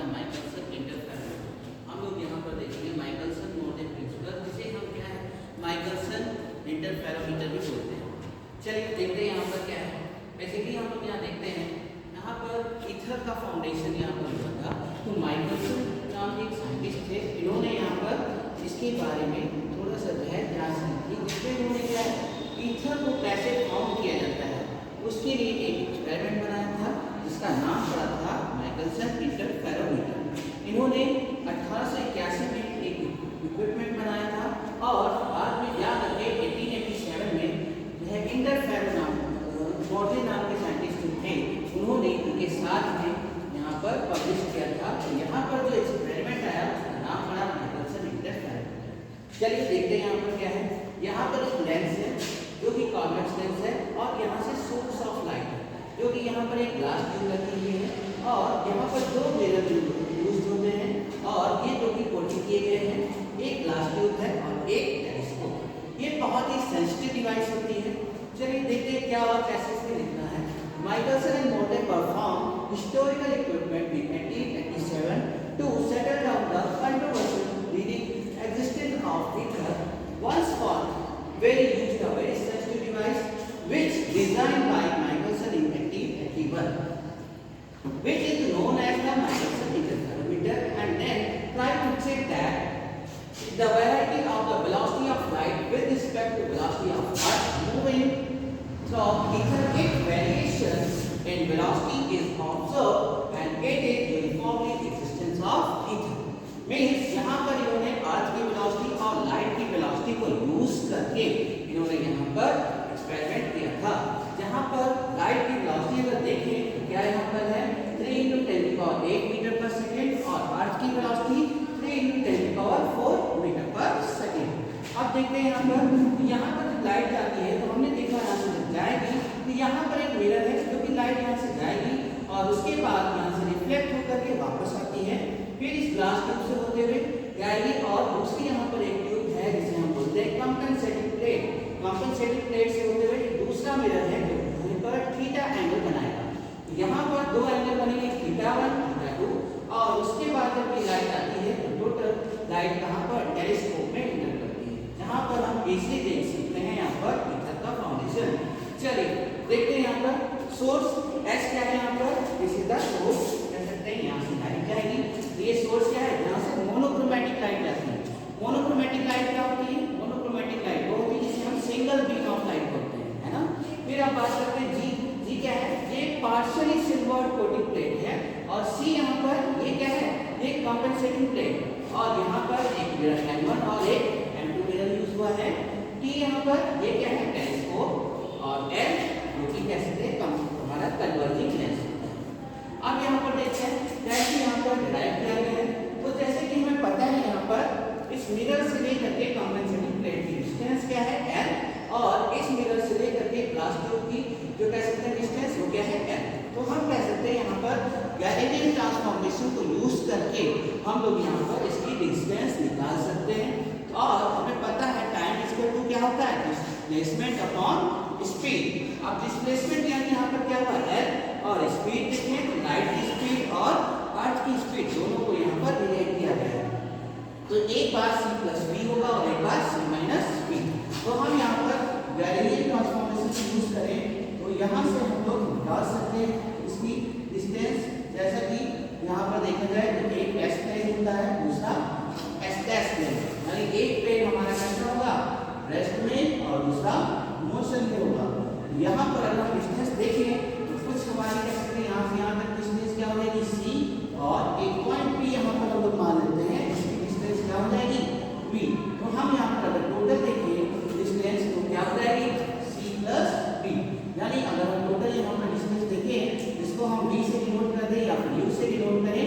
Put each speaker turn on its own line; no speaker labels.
है Michelson interferometer. हम लोग यहाँ पर देखेंगे माइकलसन मोटे प्रिंसिपल, जिसे हम क्या है माइकलसन इंटरफेरोमीटर भी बोलते हैं। चलिए देखते हैं यहाँ पर क्या है। बेसिकली हम लोग यहाँ देखते हैं यहाँ पर ईथर का फाउंडेशन यहाँ पर हुआ था। तो माइकलसन नाम के एक साइंटिस्ट थे, इन्होंने यहाँ पर इसके बारे में थोड़ा सा जो है जांच की थी, जिसमें इन्होंने क्या है ईथर को कैसे फॉर्म किया जाता है उसके लिए एक एक्सपेरिमेंट बनाया था, जिसका नाम पड़ा था माइकलसन इंटरफेरोमीटर। इन्होंने 1881 में एक इक्विपमेंट बनाया था और बाद में जा करके 1887 में यह इंटरफेरो नाम मॉर्ले नाम के साइंटिस्ट थे, उन्होंने इनके साथ में यहाँ पर पब्लिश किया था। तो यहाँ पर जो एक्सपेरिमेंट आया उसका नाम पड़ा माइकलसन इंटरफेरोमीटर। चलिए देखते हैं यहाँ पर क्या है। यहाँ पर एक लेंस है जो कि कॉन्वेक्स लेंस है और यहाँ से सोर्स ऑफ लाइट है, जो कि यहाँ पर एक ग्लास ट्यूब लगी हुई है और यहाँ पर दो मिरर यूज होते हैं और ये जो कि कोटिंग किए गए हैं, एक ग्लास ट्यूब है और एक टेलीस्कोप। ये बहुत ही सेंसिटिव डिवाइस होती है। चलिए देखते हैं क्या और कैसे इसमें लिखना है। Michelson and Morley perform historical equipment in 1887 to settle down the controversial leading existence of ether. Once for very used a very sensitive device which designed by Michelson in 1881, which is known as the Michelson interferometer, and then try to check that the variety of the velocity of light with respect to velocity of earth moving from ether, its variations in velocity is observed and it is uniformly existence of ether. Means यहाँ पर इन्होंने अर्थ की velocity और light की velocity को use करके इन्होंने यहाँ पर एक्सपेरिमेंट किया था, जहाँ पर लाइट की वेलोसिटी अगर देखें तो क्या यहाँ पर है 3 × 10⁸ मीटर पर सेकेंड और अर्थ की वेलोसिटी 3 × 10⁴ मीटर पर सेकेंड। अब देखते हैं यहाँ पर जब लाइट जाती है तो हमने देखा यहाँ से जब जाएगी तो यहाँ पर एक मिरर है जो कि लाइट यहाँ से जाएगी और उसके बाद यहाँ से रिफ्लेक्ट होकर के वापस आती है, फिर इस ग्लास ट्यूब से होते हुए जाएगी और दूसरी यहाँ पर एक ट्यूब है जिसे हम बोलते हैं कंपनसेटिंग प्लेट। कंपनसेटिंग प्लेट से होते हुए दूसरा मिरर है जो यहाँ पर थीटा एंगल बनाएगा। यहाँ पर दो एंगल बनेंगे θ1 θ2 और उसके बाद जब ये लाइट आती है तो टोटल लाइट कहाँ पर टेलीस्कोप में इंटर करती है, जहाँ पर हम इजीली देख सकते हैं यहाँ पर ईथर का फाउंडेशन। चलिए देखते हैं यहाँ पर सोर्स एस क्या है, यहाँ पर दिस इज द सोर्स कह सकते हैं। यहाँ से लाइट जाएगी, ये सोर्स क्या है, यहाँ से मोनोक्रोमैटिक लाइट जाती है। मोनोक्रोमैटिक लाइट क्या होती है, मोनोक्रोमैटिक लाइट वो होती है जिसे हम सिंगल बीम ऑफ लाइट बोलते हैं, है ना। फिर आप बात करते हैं जी। जी क्या है, ये पार्शियली सिल्वर्ड कोटिंग प्लेट है और सी यहाँ पर ये क्या है, ये कंपनसेटिंग प्लेट और यहाँ पर एक मिरर M1 और एक M2 मिरर यूज हुआ है। टी यहाँ पर ये क्या है टेलीस्कोप और एल जो कि कह सकते हैं हमारा कन्वर्जिंग लेंस। अब यहाँ पर देखते हैं कैसे यहाँ पर डिराइव किया गया है। तो जैसे कि हमें पता है यहाँ पर इस मिरर से लेकर के कंपनसेटिंग प्लेट की डिस्टेंस क्या है L और इस मिरर से लेकर के ग्लास ट्यूब की जो कह सकते हैं डिस्टेंस वो क्या है L। तो हम कह सकते हैं यहाँ पर गैलीलियन ट्रांसफॉर्मेशन को यूज करके हम लोग यहाँ पर इसकी डिस्टेंस निकाल सकते हैं और हमें पता है टाइम इक्वल टू क्या होता है डिस्प्लेसमेंट अपॉन स्पीड। अब डिस्प्लेसमेंट यानी यहाँ पर क्या हुआ L और स्पीड देखें तो लाइट की स्पीड और अर्थ की स्पीड दोनों को यहाँ पर रिलेट किया गया है। तो एक बार c + v होगा और एक बार c - v। तो हम यहाँ पर गैलीलियन ट्रांसफॉर्मेशन यूज करें तो यहाँ से हम लोग निकाल सकते हैं इसकी डिस्टेंस। जैसा कि यहाँ पर देखा जाए तो एक s प्लेन होता है, दूसरा s' प्लेन, यानी एक प्लेन हमारा कैसा होगा रेस्ट में और दूसरा मोशन में होगा। यहाँ पर अगर हम डिस्टेंस देखें तो कुछ हमारी कह सकते हैं यहाँ से यहाँ तक डिस्टेंस क्या हो जाएगी c और एक पॉइंट p यहाँ पर हम लोग मान लेते हैं, इसकी डिस्टेंस क्या हो जाएगी v। तो हम यहाँ पर अगर टोटल देखें डिस्टेंस तो क्या हो जाएगी c + v, यानी अगर हम टोटल यहाँ पर डिस्टेंस देखें इसको हम v से डिनोट कर दें या फिर u से डिनोट करें